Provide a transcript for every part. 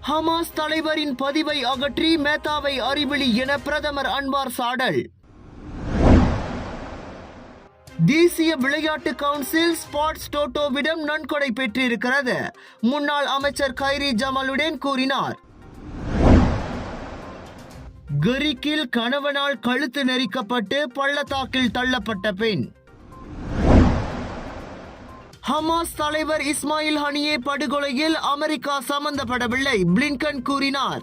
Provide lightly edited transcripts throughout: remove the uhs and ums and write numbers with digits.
Hamas தலைவரின் பதிவை அகற்றி மேத்தாவை அறிவிலி என பிரதமர் அன்வார் சாடல். தேசிய விளையாட்டு கவுன்சில் ஸ்போர்ட்ஸ் டோட்டோவிடம் நன்கொடை பெற்றிருக்கிறது. முன்னாள் அமைச்சர் கைரி ஜமாலுடன் கூறினார். கிரீக்கில் கணவனால் கழுத்து நெரிக்கப்பட்டு பள்ளத்தாக்கில் தள்ளப்பட்ட பெண். ஹமாஸ் தலைவர் இஸ்மாயில் ஹனியே படுகொலையில் அமெரிக்கா சம்பந்தப்படவில்லை, பிளிங்கன் கூறினார்.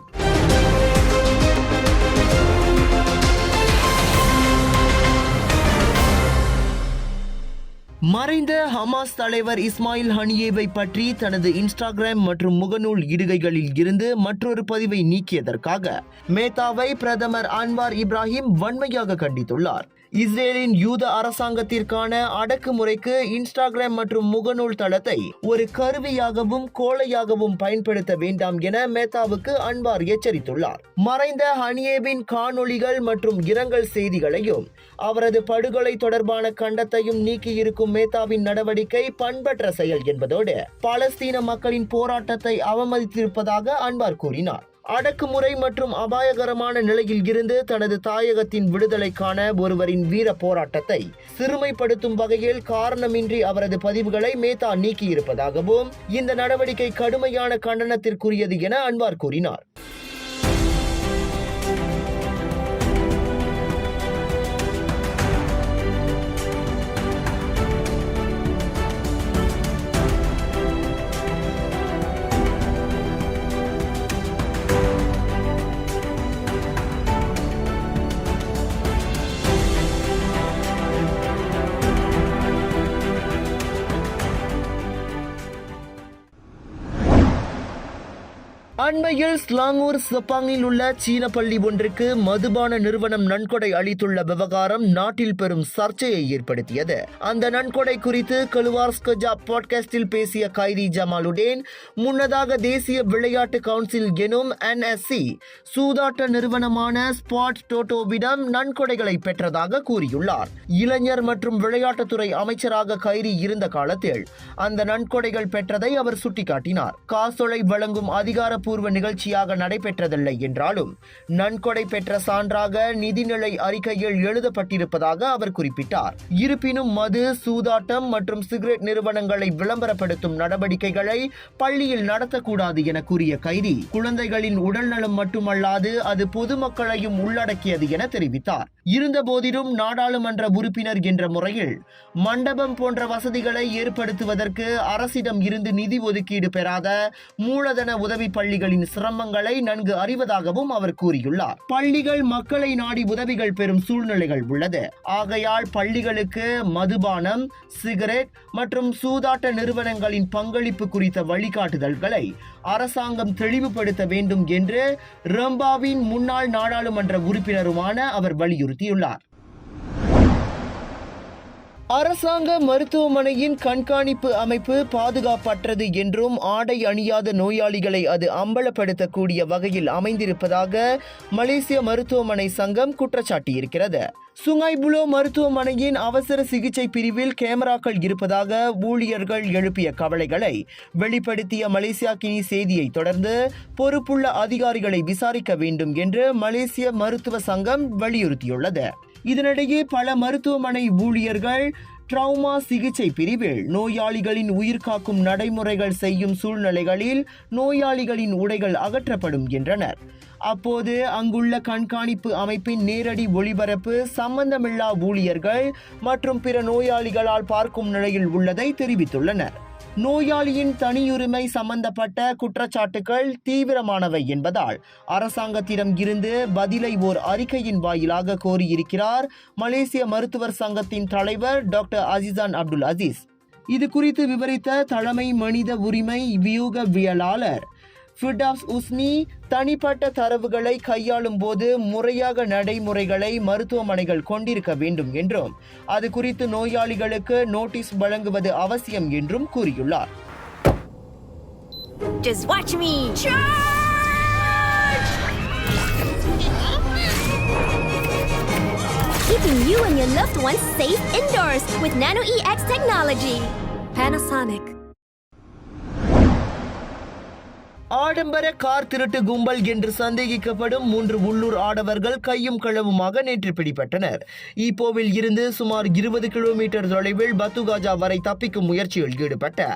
மறைந்த ஹமாஸ் தலைவர் இஸ்மாயில் ஹனியேவை பற்றி தனது இன்ஸ்டாகிராம் மற்றும் முகநூல் இடுகைகளில் இருந்து மற்றொரு பதிவை நீக்கியதற்காக மேத்தாவை பிரதமர் அன்வார் இப்ராஹிம் வன்மையாக கண்டித்துள்ளார். இஸ்ரேலின் யூத அரசாங்கத்திற்கான அடக்குமுறைக்கு இன்ஸ்டாகிராம் மற்றும் முகநூல் தளத்தை ஒரு கருவியாகவும் கோலையாகவும் பயன்படுத்த வேண்டாம் என மேத்தாவுக்கு அன்வார் எச்சரித்துள்ளார். மறைந்த ஹனியேவின் காணொளிகள் மற்றும் இரங்கல் செய்திகளையும் அவரது படுகொலை தொடர்பான கண்டத்தையும் நீக்கியிருக்கும் மேத்தாவின் நடவடிக்கை பண்பற்ற செயல் என்பதோடு பாலஸ்தீன மக்களின் போராட்டத்தை அவமதித்திருப்பதாக அன்வார் கூறினார். அடக்குமுறை மற்றும் அபாயகரமான நிலையில் இருந்து தனது தாயகத்தின் விடுதலைக்கான ஒருவரின் வீர போராட்டத்தை சிறுமைப்படுத்தும் வகையில் காரணமின்றி அவரது பதிவுகளை மேத்தா நீக்கியிருப்பதாகவும் இந்த நடவடிக்கை கடுமையான கண்டனத்திற்குரியது என அன்வார் கூறினார். அண்மையில் ஸ்லாங்கூர் செப்பாங்கில் உள்ள சீன பள்ளி ஒன்றுக்கு மதுபான நிறுவனம் நன்கொடை அளித்துள்ள விவகாரம் நாட்டில் பெரும் சர்ச்சையை ஏற்படுத்தியது. அந்த நன்கொடை குறித்து கலுவார்ஸ்கஜா பாட்காஸ்டில் பேசிய கைரி ஜமாலுடன் முன்னதாக தேசிய விளையாட்டு கவுன்சில் எனும் NSC சூதாட்ட நிறுவனமான ஸ்போர்ட்ஸ் டோட்டோவிடம் நன்கொடைகளை பெற்றதாக கூறியுள்ளார். இளைஞர் மற்றும் விளையாட்டுத்துறை அமைச்சராக கைரி இருந்த காலத்தில் அந்த நன்கொடைகள் பெற்றதை அவர் சுட்டிக்காட்டினார். காசோலை வழங்கும் அதிகாரப்பூர்வ நிகழ்ச்சியாக நடைபெற்றதில்லை என்றாலும் நன்கொடை பெற்ற சான்றாக நிதிநிலை அறிக்கையில் எழுதப்பட்டிருப்பதாக அவர் குறிப்பிட்டார். இருப்பினும் மது, சூதாட்டம் மற்றும் சிகரெட் நிறுவனங்களை விளம்பரப்படுத்தும் நடவடிக்கைகளை பள்ளியில் நடத்தக்கூடாது என கூறிய கைரி குழந்தைகளின் உடல்நலம் மட்டுமல்லாது அது பொதுமக்களையும் உள்ளடக்கியது என தெரிவித்தார். இருந்தபோதிலும் நாடாளுமன்ற உறுப்பினர் என்ற முறையில் மண்டபம் போன்ற வசதிகளை ஏற்படுத்துவதற்கு அரசிடம் இருந்து நிதி ஒதுக்கீடு பெறாத மூலதன உதவி பள்ளிகளின் சிரமங்களை நன்கு அறிவதாகவும் அவர் கூறியுள்ளார். பள்ளிகள் மக்களை நாடி உதவிகள் பெறும் சூழ்நிலைகள் உள்ளது. ஆகையால் பள்ளிகளுக்கு மதுபானம், சிகரெட் மற்றும் சூதாட்ட நிறுவனங்களின் பங்களிப்பு குறித்த வழிகாட்டுதல்களை அரசாங்கம் தெளிவுபடுத்த வேண்டும் என்று ரம்பாவின் முன்னாள் நாடாளுமன்ற உறுப்பினருமான அவர் வலியுறுத்தியுள்ளார். அரசாங்க மருத்துவமனையின் கண்காணிப்பு அமைப்பு பாதுகாப்பற்றது என்றும் ஆடை அணியாத நோயாளிகளை அது அம்பலப்படுத்தக்கூடிய வகையில் அமைந்திருப்பதாக மலேசிய மருத்துவமனை சங்கம் குற்றச்சாட்டியிருக்கிறது. சுங்காய் புலோ மருத்துவமனையின் அவசர சிகிச்சை பிரிவில் கேமராக்கள் இருப்பதாக ஊழியர்கள் எழுப்பிய கவலைகளை வெளிப்படுத்திய மலேசியா கினி செய்தியை தொடர்ந்து பொறுப்புள்ள அதிகாரிகளை விசாரிக்க வேண்டும் என்று மலேசிய மருத்துவ சங்கம் வலியுறுத்தியுள்ளது. இதனிடையே பல மருத்துவமனை ஊழியர்கள் ட்ரௌமா சிகிச்சை பிரிவில் நோயாளிகளின் உயிர்காக்கும் நடைமுறைகள் செய்யும் சூழ்நிலைகளில் நோயாளிகளின் உடைகள் அகற்றப்படும் என்றனர். அப்போது அங்குள்ள கண்காணிப்பு அமைப்பின் நேரடி ஒளிபரப்பு சம்பந்தமில்லா ஊழியர்கள் மற்றும் பிற நோயாளிகளால் பார்க்கும் நிலையில் உள்ளதை தெரிவித்துள்ளனர். நோயாளியின் தனியுரிமை சம்பந்தப்பட்ட குற்றச்சாட்டுகள் தீவிரமானவை என்பதால் அரசாங்கத்திடம் இருந்து பதிலை ஓர் அறிக்கையின் வாயிலாக கோரியிருக்கிறார் மலேசிய மருத்துவர் சங்கத்தின் தலைவர் டாக்டர் அசிசான் அப்துல் அசீஸ். இது குறித்து விவரித்த தலைமை மனித உரிமை வியூகவியலாளர் ஃபிர்டாஸ் உஸ்னி தனிப்பட்ட தரவுகளை கையாளும் போது முறையாக நடைமுறைகளை மருத்துவமனைகள் கொண்டிருக்க வேண்டும் என்றும் அது குறித்து நோயாளிகளுக்கு நோட்டீஸ் வழங்குவது அவசியம் என்றும் கூறியுள்ளார். Just watch me. Charge! Keeping you and your loved ones safe indoors with Nano EX technology. Panasonic. ஆடம்பர கார் திருட்டு கும்பல் என்று சந்தேகிக்கப்படும் 3 உள்ளூர் ஆடவர்கள் கையும் களவுமாக நேற்று பிடிபட்டனர். ஈப்போவில் இருந்து சுமார் 20 கிலோமீட்டர் தொலைவில் பத்துகாஜா வரை தப்பிக்கும் முயற்சியில் ஈடுபட்ட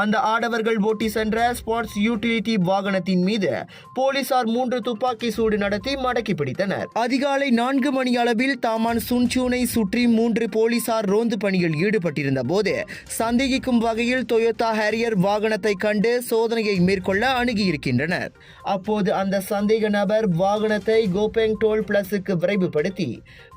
அந்த ஆடவர்கள் ஓட்டி சென்ற ஸ்போர்ட்ஸ் யூட்டிலிட்டி வாகனத்தின் மீது போலீசார் 3 துப்பாக்கி சூடு நடத்தி மடக்கி பிடித்தனர். அதிகாலை 4 மணி அளவில் தாமான் சுன்சூனை சுற்றி 3 போலீசார் ரோந்து பணியில் ஈடுபட்டிருந்த போது சந்தேகிக்கும் வகையில் டொயோட்டா ஹேரியர் வாகனத்தை கண்டு சோதனையை மேற்கொள்ள இருக்கின்றனர். அப்போது அந்த சந்தேக நபர் வாகனத்தை கோபெங் டோல் பிளஸுக்கு விரைவுபடுத்தி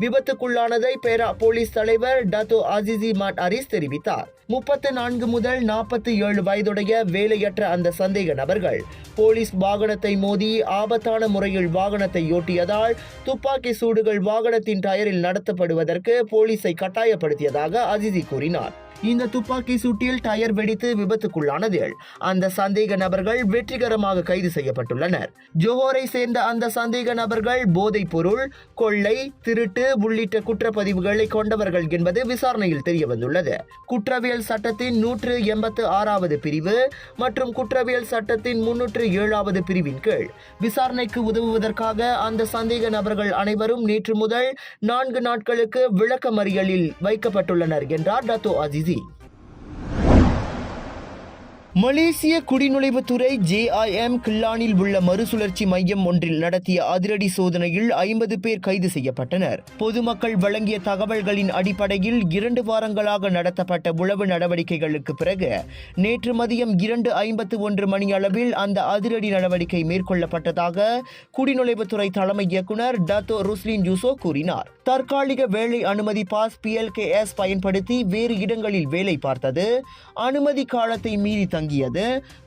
விபத்துக்குள்ளானதை பேரா போலீஸ் தலைவர் டத்தோ அசிசி மாட் அரிஸ் தெரிவித்தார். 34 முதல் 47 வயதுடைய வேலையற்ற அந்த சந்தேக நபர்கள் போலீஸ் வாகனத்தை மோதி ஆபத்தான முறையில் வாகனத்தை ஓட்டியதால் துப்பாக்கி சூடுகள் வாகனத்தின் டயரில் நடத்தப்படுவதற்கு போலீஸை கட்டாயப்படுத்தியதாக அசிசி கூறினார். இந்த துப்பாக்கி சூட்டில் டயர் வெடித்து விபத்துக்குள்ளானதில் அந்த சந்தேக நபர்கள் வெற்றிகரமாக கைது செய்யப்பட்டுள்ளனர். ஜோஹரை சேர்ந்த அந்த சந்தேக நபர்கள் போதைப் பொருள், கொள்ளை, திருட்டு உள்ளிட்ட குற்றப்பதிவுகளை கொண்டவர்கள் என்பது விசாரணையில் தெரியவந்துள்ளது. குற்றவியல் சட்டத்தின் 186வது பிரிவு மற்றும் குற்றவியல் சட்டத்தின் 307வது பிரிவின் கீழ் விசாரணைக்கு உதவுவதற்காக அந்த சந்தேக நபர்கள் அனைவரும் நேற்று முதல் 4 நாட்களுக்கு விளக்கமறியலில் வைக்கப்பட்டுள்ளனர் என்றார் டத்தோ அசிசி. மலேசிய குடிநுழைவுத்துறை JIM கில்லானில் உள்ள மறுசுழற்சி மையம் ஒன்றில் நடத்திய அதிரடி சோதனையில் 50 பேர் கைது செய்யப்பட்டனர். பொதுமக்கள் வழங்கிய தகவல்களின் அடிப்படையில் 2 வாரங்களாக நடத்தப்பட்ட உளவு நடவடிக்கைகளுக்கு பிறகு நேற்று மதியம் 2:51 மணி அளவில் அந்த அதிரடி நடவடிக்கை மேற்கொள்ளப்பட்டதாக குடிநுழைவுத்துறை தலைமை இயக்குனர் டத்தோ ருஸ்லின் யூசோ கூறினார். தற்காலிக வேலை அனுமதி பாஸ் PLKS பயன்படுத்தி வேறு இடங்களில் வேலை பார்த்தது, அனுமதி காலத்தை மீறி தங்கியது,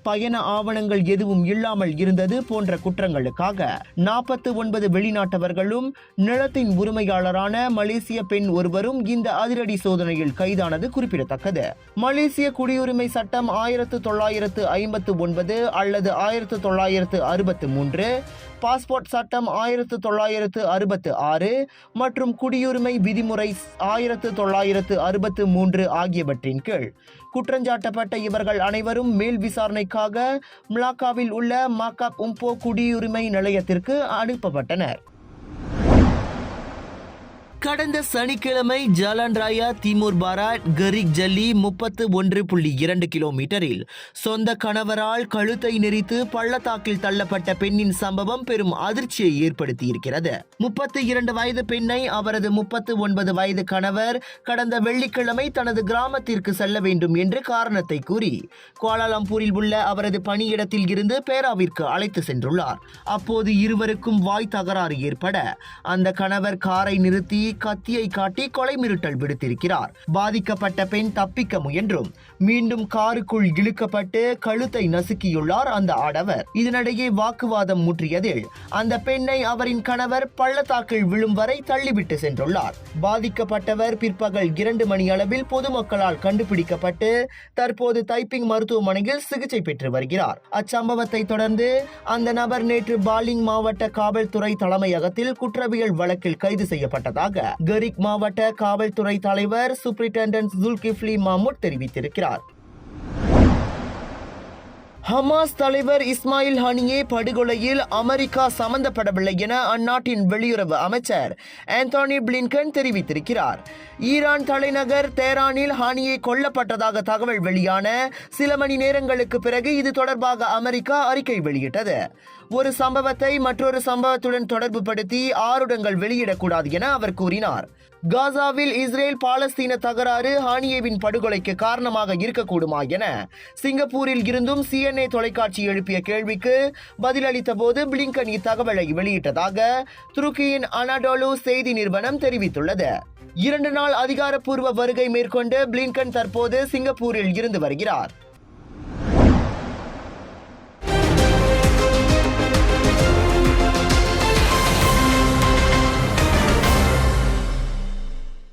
பயண ஆவணங்கள் எதுவும் இல்லாமல் இருந்தது போன்ற குற்றங்களுக்காக 49 வெளிநாட்டவர்களும் நிலத்தின் உரிமையாளரான மலேசிய பெண் ஒருவரும் இந்த அதிரடி சோதனையில் கைதானது குறிப்பிடத்தக்கது. மலேசிய குடியுரிமை சட்டம் 1959 அல்லது 1963, பாஸ்போர்ட் சட்டம் 1966 மற்றும் குடியுரிமை விதிமுறை 1963 ஆகியவற்றின் கீழ் குற்றஞ்சாட்டப்பட்ட இவர்கள் அனைவரும் மேல் விசாரணைக்காக மலாக்காவில் உள்ள மாக்காப் உம்போ குடியுரிமை நிலையத்திற்கு அனுப்பப்பட்டனர். கடந்த சனிக்கிழமை ஜாலான் ராயா திமூர் பாராட் கரிக் ஜல்லி 31.2 கிலோமீட்டரில் சொந்த கணவரால் கழுத்தை நெரித்து பள்ளத்தாக்கில் தள்ளப்பட்ட பெண்ணின் சம்பவம் பெரும் அதிர்ச்சியை ஏற்படுத்தியிருக்கிறது. 32 வயது பெண்ணை அவரது 39 வயது கணவர் கடந்த வெள்ளிக்கிழமை தனது கிராமத்திற்கு செல்ல வேண்டும் என்று காரணத்தை கூறி குவாலாலம்பூரில் உள்ள அவரது பணியிடத்தில் இருந்து பேராவிற்கு அழைத்து சென்றுள்ளார். அப்போது இருவருக்கும் வாய் தகராறு ஏற்பட அந்த கணவர் காரை நிறுத்தி கத்தியை காட்டி கொலை மிரட்டல் விடுத்திருக்கிறார். பாதிக்கப்பட்ட பெண் தப்பிக்க முயன்றும் மீண்டும் காருக்குள் இழுக்கப்பட்டு கழுத்தை நசுக்கியுள்ளார் அந்த ஆடவர். இதனிடையே வாக்குவாதம் முற்றியதில் அந்த பெண்ணை அவரின் கணவர் பள்ளத்தாக்கில் விழும் வரை தள்ளிவிட்டு சென்றுள்ளார். பாதிக்கப்பட்டவர் பிற்பகல் 2 மணி அளவில் பொதுமக்களால் கண்டுபிடிக்கப்பட்டு தற்போது தைப்பிங் மருத்துவமனையில் சிகிச்சை பெற்று வருகிறார். அச்சம்பவத்தை தொடர்ந்து அந்த நபர் நேற்று பாலிங் மாவட்ட காவல்துறை தலைமையகத்தில் குற்றவியல் வழக்கில் கைது செய்யப்பட்டதாக கரிக் மாவட்ட காவல்துறை தலைவர் சூப்பரிண்டென்டன்ட் ஜுல்கிஃப்லி மாமூட் தெரிவித்திருக்கிறார். ஹமாஸ் தலைவர் இஸ்மாயில் ஹனியே படுகொலையில் அமெரிக்கா சம்பந்தப்படவில்லை என அந்நாட்டின் வெளியுறவு அமைச்சர் ஆந்தோனி பிளிங்கன் தெரிவித்திருக்கிறார். ஈரான் தலைநகர் தெஹ்ரானில் ஹனியே கொல்லப்பட்டதாக தகவல் வெளியான சில மணி நேரங்களுக்கு பிறகு இது தொடர்பாக அமெரிக்கா அறிக்கை வெளியிட்டது. ஒரு சம்பவத்தை மற்றொரு சம்பவத்துடன் தொடர்பு படுத்தி ஆருடங்கள் வெளியிடக்கூடாது என அவர் கூறினார். காசாவில் இஸ்ரேல் பாலஸ்தீன தகராறு ஹானியேவின் படுகொலைக்கு காரணமாக இருக்கக்கூடுமா என சிங்கப்பூரில் இருந்தும் CNN தொலைக்காட்சி எழுப்பிய கேள்விக்கு பதிலளித்த போது பிளிங்கன் இத்தகவலை வெளியிட்டதாக துருக்கியின் அனாடோலு செய்தி நிறுவனம் தெரிவித்துள்ளது. 2 நாள் அதிகாரப்பூர்வ வருகை மேற்கொண்டு பிளிங்கன் தற்போது சிங்கப்பூரில் இருந்து வருகிறார்.